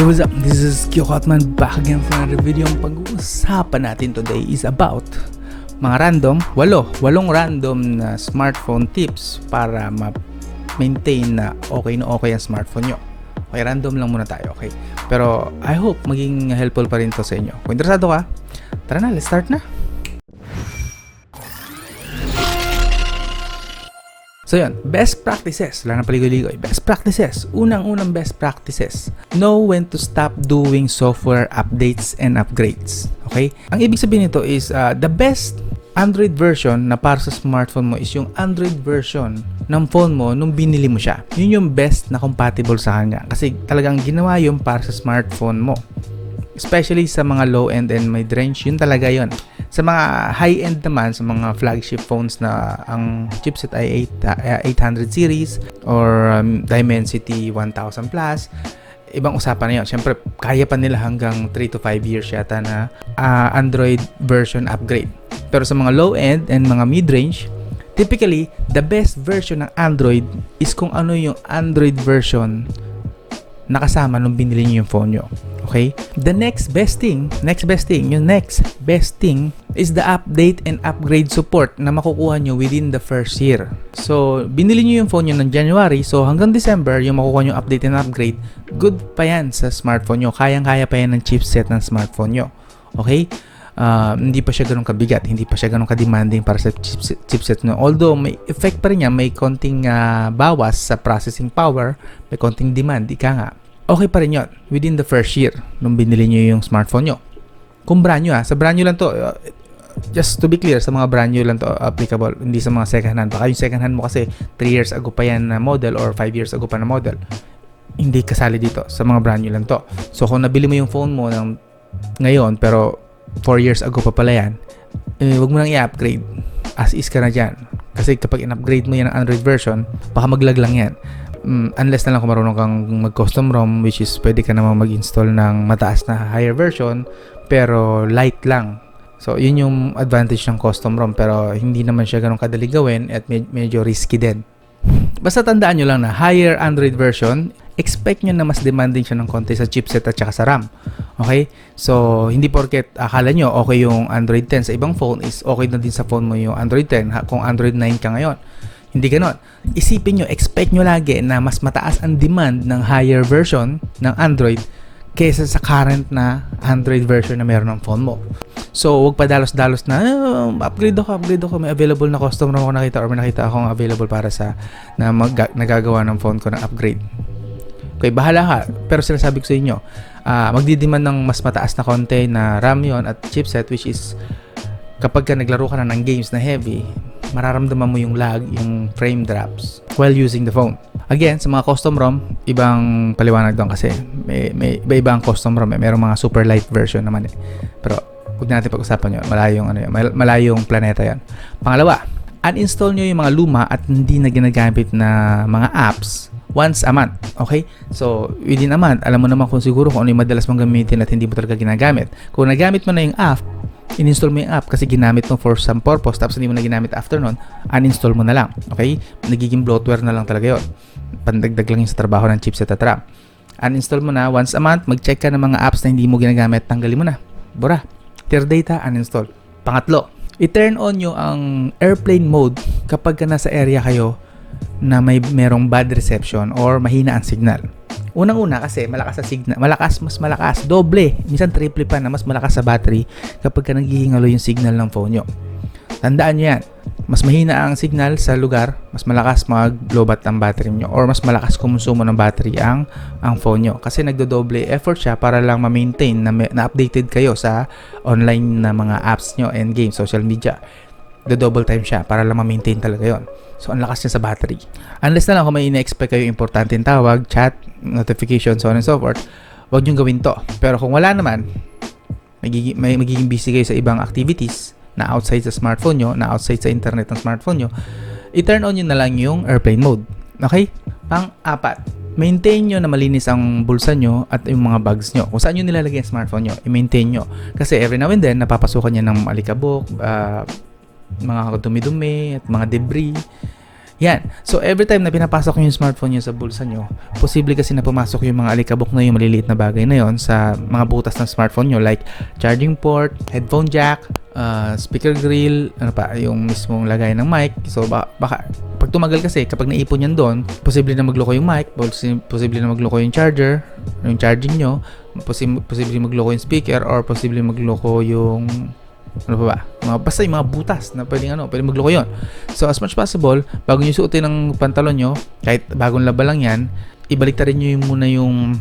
Hello, what's up? This is Kyo Kotman back again for another video. Ang pag-uusapan natin today is about mga walong random na smartphone tips para ma-maintain na okay ang smartphone nyo. Okay, random lang muna tayo, okay? Pero I hope maging helpful pa rin to sa inyo. Kung interesado ka, tara na, let's start na! So yun, best practices. Wala na paligoy-ligoy. Best practices. Unang best practices. Know when to stop doing software updates and upgrades. Okay? Ang ibig sabihin nito is the best Android version na para sa smartphone mo is yung Android version ng phone mo nung binili mo siya. Yun yung best na compatible sa kanya. Kasi talagang ginawa yun para sa smartphone mo. Especially sa mga low-end and mid-range, yun talaga yun. Sa mga high-end naman, sa mga flagship phones na ang chipset ay 800 series or Dimensity 1000 plus, ibang usapan na yun. Siyempre, kaya pa nila hanggang 3 to 5 years yata na Android version upgrade. Pero sa mga low-end and mga mid-range, typically, the best version ng Android is kung ano yung Android version na kasama nung binili niyo yung phone nyo. Okay? The next best thing is the update and upgrade support na makukuha nyo within the first year. So, binili nyo yung phone nyo ng January, so hanggang December, yung makukuha nyo update and upgrade, good pa yan sa smartphone nyo. Kayang-kaya pa yan ng chipset ng smartphone nyo. Okay? Hindi pa siya ganun kabigat, hindi pa siya ganun ka-demanding para sa chipset nyo. Although, may effect pa rin yan, may konting bawas sa processing power, may konting demand, ika nga. Okay pa rin yun within the first year nung binili nyo yung smartphone nyo. Kung brand nyo sa brand nyo lang to, just to be clear, sa mga brand nyo lang to applicable, hindi sa mga second hand. Baka yung second hand mo kasi 3 years ago pa yan na model or 5 years ago pa na model, hindi kasali dito. Sa mga brand nyo lang to. So kung nabili mo yung phone mo ng ngayon pero 4 years ago pa pala yan, wag mo nang i-upgrade, as is ka na dyan. Kasi kapag in-upgrade mo yan ng Android version, baka maglag lang yan. Unless na lang kung marunong kang mag-custom ROM, which is pwede ka naman mag-install ng mataas na higher version pero light lang. So yun yung advantage ng custom ROM, pero hindi naman siya ganun kadali gawin at medyo risky din. Basta tandaan nyo lang na higher Android version, expect nyo na mas demanding siya ng konti sa chipset at saka sa RAM. Okay? So hindi porket akala nyo okay yung Android 10 sa ibang phone is okay na din sa phone mo yung Android 10 kung Android 9 ka ngayon. Hindi ganon. Isipin nyo, expect nyo lagi na mas mataas ang demand ng higher version ng Android kaysa sa current na Android version na meron ng phone mo. So, huwag pa dalos-dalos na upgrade ako, may available na custom ROM ako nakita or may nakita akong available para sa nagagawa ng phone ko na upgrade. Okay, bahala ka. Pero sinasabi ko sa inyo, magdidemand ng mas mataas na konti na RAM yon at chipset, which is kapag ka naglaro ka na ng games na heavy, mararamdaman mo yung lag, yung frame drops while using the phone. Again, sa mga custom ROM, ibang paliwanag doon kasi may ibang custom ROM, merong mga super light version naman Pero huwag natin pag-usapan yun. Malayong planeta yan. Pangalawa, uninstall nyo yung mga luma at hindi na ginagamit na mga apps once a month. Okay? So, within a month, alam mo naman kung siguro kung ano yung madalas mong gamitin at hindi mo talaga ginagamit. Kung nagamit mo na yung app, in-install mo yung app kasi ginamit mo for some purpose tapos hindi mo na ginamit after nun, uninstall mo na lang. Okay? Nagiging bloatware na lang talaga yun. Pandagdag lang yung sa trabaho ng chipset at RAM. Uninstall mo na once a month, mag-check ka ng mga apps na hindi mo ginagamit, tanggalin mo na. Bura. Clear data, uninstall. Pangatlo, i-turn on nyo ang airplane mode kapag ka nasa area kayo na merong bad reception or mahina ang signal. Unang-una kasi malakas sa signal, mas malakas, doble, minsan triple pa na mas malakas sa battery kapag ka naghihingalo yung signal ng phone nyo. Tandaan nyo yan, mas mahina ang signal sa lugar, mas malakas mag-lobat ang battery nyo or mas malakas kumonsumo ng battery ang phone nyo kasi nagdodoble effort siya para lang ma-maintain na updated kayo sa online na mga apps nyo and games, social media. Double time siya para lang ma-maintain talaga yon. So, ang lakas niya sa battery. Unless na lang kung may ina-expect kayo importanteng tawag, chat, notification, so on and so forth, huwag nyo gawin to. Pero kung wala naman, magiging busy kayo sa ibang activities na outside sa smartphone nyo, na outside sa internet ng smartphone nyo, i-turn on nyo na lang yung airplane mode. Okay? Pang-apat, maintain nyo na malinis ang bulsa nyo at yung mga bags nyo. Kung saan nyo nilalagay ang smartphone nyo, i-maintain nyo. Kasi every now and then, napapasukan nyo ng alikabok, mga dumi-dumi at mga debris. Yan. So, every time na pinapasok nyo yung smartphone nyo sa bulsa nyo, posible kasi na pumasok yung mga alikabok na yung maliliit na bagay na yon sa mga butas ng smartphone nyo, like charging port, headphone jack, speaker grill, ano pa, yung mismong lagay ng mic. So, baka pag tumagal kasi, kapag naipon yan doon, posible na magloko yung mic, posible na magloko yung charger, yung charging nyo, posible magloko yung speaker, or posible magloko yung ano pa ba? Basta yung mga butas na pwedeng magloko yun. So, as much possible, bago nyo suotin ng pantalon nyo, kahit bagong laba lang yan, ibaliktarin nyo muna yung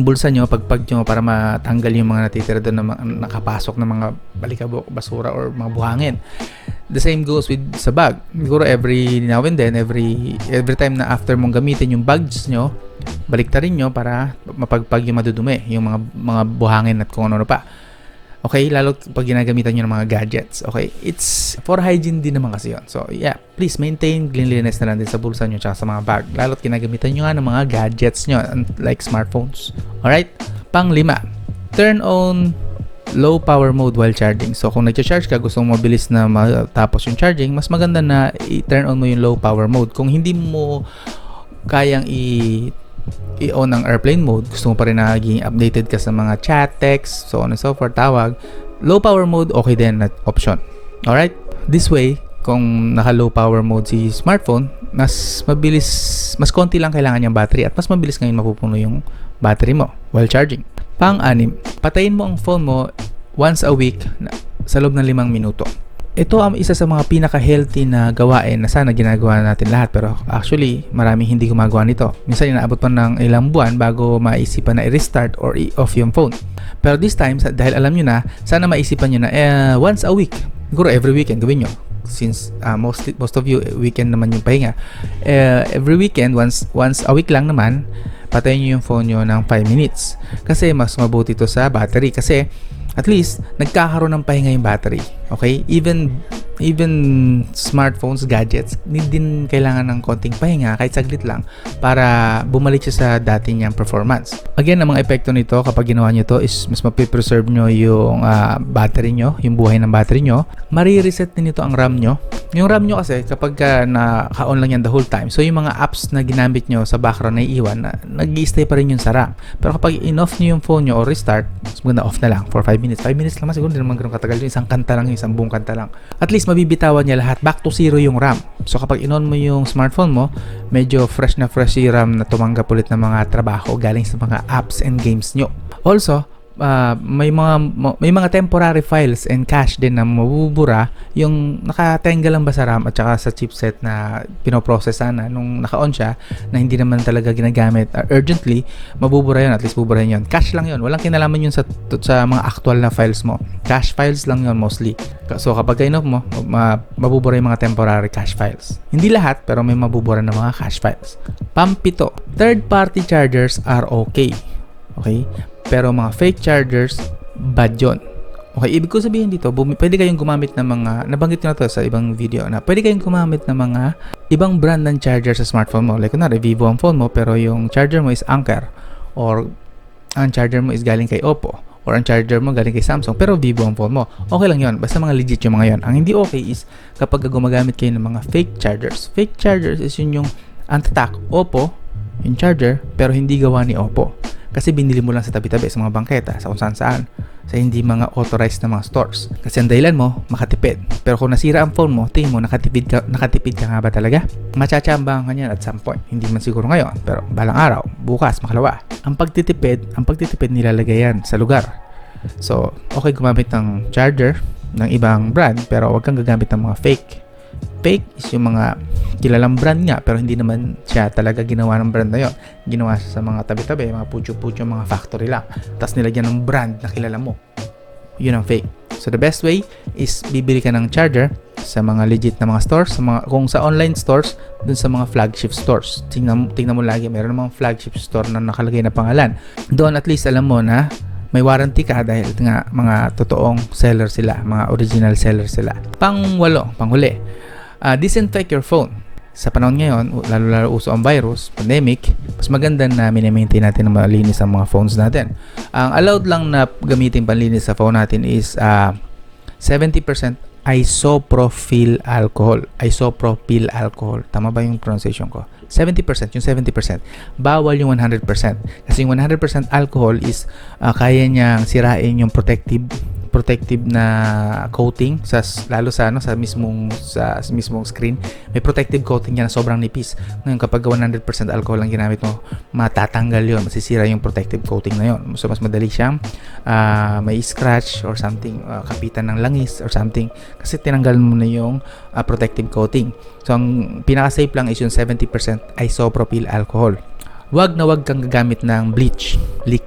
bulsa nyo, pagpag nyo, para matanggal yung mga natitira doon na nakapasok na mga balikabok, basura, or mga buhangin. The same goes with sa bag. Siguro every now and then, every time na after mong gamitin yung bags nyo, baliktarin nyo para mapagpag yung madudumi, yung mga buhangin at kung ano pa. Okay, lalo pag ginagamitan nyo ng mga gadgets. Okay, it's for hygiene din naman kasi yun. So, yeah, please maintain cleanliness na lang din sa bulsa nyo tsaka sa mga bag. Lalo ginagamitan nyo nga ng mga gadgets nyo, like smartphones. Alright? Pang-5, turn on low power mode while charging. So, kung nag-charge ka, gusto mo mabilis na matapos yung charging, mas maganda na i-turn on mo yung low power mode. Kung hindi mo kayang i-on ang airplane mode, gusto mo pa rin naging updated ka sa mga chat, text, so on and so forth, tawag, low power mode, okay din na option. Alright? This way, kung naka low power mode si smartphone, mas mabilis, mas konti lang kailangan niyang battery at mas mabilis ngayon mapupuno yung battery mo while charging. Pang-6, patayin mo ang phone mo once a week sa loob ng 5 minuto. Ito ang isa sa mga pinaka-healthy na gawain na sana ginagawa natin lahat, pero actually maraming hindi gumagawa nito. Minsan inaabot pa ng ilang buwan bago maisipan na i-restart or i-off yung phone. Pero this time, dahil alam nyo na, sana maisipan nyo na once a week, siguro every weekend gawin nyo, since most of you weekend naman yung pahinga. Every weekend, once a week lang naman, patayin nyo yung phone nyo ng 5 minutes kasi mas mabuti to sa battery, kasi at least nagkakaroon ng pahinga yung battery. Okay? Even smartphones, gadgets, din kailangan ng konting pahinga kahit saglit lang para bumalik siya sa dati niyang performance. Again, ang mga epekto nito kapag ginawa niyo to is mas mapipreserve nyo yung battery nyo, yung buhay ng battery nyo. Mari-reset din nito ang RAM nyo. Yung RAM nyo kasi kapag naka-on lang yan the whole time, so yung mga apps na ginamit nyo sa background na iiwan, nag-i-stay pa rin yun sa RAM. Pero kapag in-off nyo yung phone nyo or restart, mas maganda off na lang for 5 minutes. 5 minutes lang, siguro hindi naman ganun katagal yun. Isang kanta lang yun, isang buong kanta lang. At least mabibitawan niya lahat. Back to zero yung RAM. So kapag in-on mo yung smartphone mo, medyo fresh na fresh yung RAM na tumanggap ulit ng mga trabaho galing sa mga apps and games nyo. Also, may mga temporary files and cache din na mabubura yung nakatengga lang ba sa RAM at saka sa chipset na pinoprocess sana nung naka-on siya na hindi naman talaga ginagamit urgently, mabubura yun, at least bubura yun. Cache lang yun, walang kinalaman yun sa mga actual na files mo. Cache files lang yun mostly. So kapag kainop mo, mabubura yung mga temporary cache files. Hindi lahat, pero may mabubura na mga cache files. Pang-7, third party chargers are okay. Okay? Pero mga fake chargers, bad yun. Okay, ibig ko sabihin dito, pwede kayong gumamit ng mga, nabanggit ko na to sa ibang video, na pwede kayong gumamit ng mga ibang brand ng charger sa smartphone mo. Like kunwari, Vivo ang phone mo, pero yung charger mo is Anker, or ang charger mo is galing kay Oppo, or ang charger mo galing kay Samsung, pero Vivo ang phone mo. Okay lang yun, basta mga legit yung mga yun. Ang hindi okay is kapag gumagamit kayo ng mga fake chargers. Fake chargers is yun yung ang tatak, Oppo, yung charger, pero hindi gawa ni Oppo. Kasi binili mo lang sa tabi-tabi, sa mga bangketa, sa kung saan-saan, sa hindi mga authorized na mga stores. Kasi ang dahilan mo, makatipid. Pero kung nasira ang phone mo, tingin mo, nakatipid ka nga ba talaga? Matsatsambahan ka niyan at some point. Hindi man siguro ngayon, pero balang araw, bukas, makalawa. Ang pagtitipid nilalagay yan sa lugar. So, okay gumamit ng charger ng ibang brand, pero huwag kang gagamit ng mga fake. Fake is yung mga kilalang brand nga, pero hindi naman siya talaga ginawa ng brand na yun. Ginawa siya sa mga tabi-tabi, mga putyo-putyo, mga factory lang. Tapos nilagyan ng brand na kilala mo. Yun ang fake. So the best way is bibili ka ng charger sa mga legit na mga stores, kung sa online stores, dun sa mga flagship stores. Tingnan mo lagi, mayroon namang flagship store na nakalagay na pangalan. Doon at least alam mo na may warranty ka dahil nga mga totoong seller sila, mga original seller sila. Panghuli, disinfect your phone. Sa panahon ngayon, lalo uso ang virus, pandemic, mas maganda na mini-maintain natin na malinis ang mga phones natin. Ang allowed lang na gamitin panlinis sa phone natin is 70% isopropyl alcohol. Isopropyl alcohol. Tama ba yung pronunciation ko? 70%, yung 70%. Bawal yung 100%. Kasi yung 100% alcohol is kaya niyang sirain yung protective na coating lalo sa mismong screen. May protective coating niya na sobrang nipis. Ngayon kapag 100% alcohol ang ginamit mo, matatanggal 'yon, masisira yung protective coating na 'yon. So mas madali siyang may scratch or something, kapitan ng langis or something kasi tinanggal mo na yung protective coating. So ang pinaka-safe lang is yung 70% isopropyl alcohol. Wag kang gagamit ng bleach,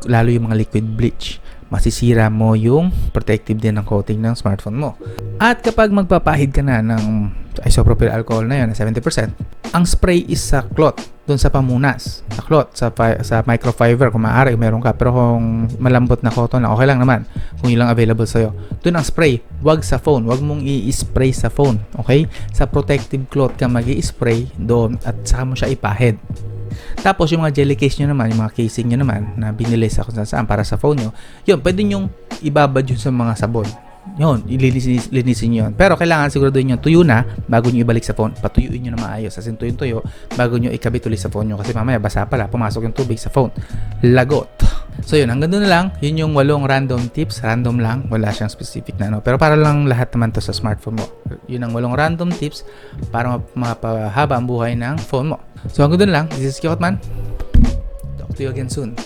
lalo yung mga liquid bleach. Masisira mo yung protective din ng coating ng smartphone mo. At kapag magpapahid ka na ng isopropyl alcohol na yun, na 70%, ang spray is sa cloth, doon sa pamunas, sa cloth, sa microfiber kung maaari, meron ka. Pero kung malambot na cotton na, okay lang naman. Kung yun lang available sa'yo. Doon ang spray, wag sa phone. Wag mong i-spray sa phone. Okay? Sa protective cloth ka mag-i-spray doon at saka mo siya ipahid. Tapos yung mga jelly case nyo naman, yung mga casing nyo naman na binili sa kung saan para sa phone nyo, yun, pwede nyo ibabad yun sa mga sabon. Yun, linisin nyo yun. Pero kailangan siguraduhin nyo tuyo na bago nyo ibalik sa phone. Patuyuin nyo na maayos. As in tuyo bago nyo ikabit ulit sa phone nyo. Kasi mamaya basa pala, pumasok yung tubig sa phone. Lagot. So yun, hanggang doon na lang. Yun yung 8 random tips. Random lang. Wala siyang specific na ano. Pero para lang lahat naman to sa smartphone mo. Yun ang 8 random tips para mapahaba ang buhay ng phone mo. So hanggang doon lang. This is Kiyotman. Talk to you again soon.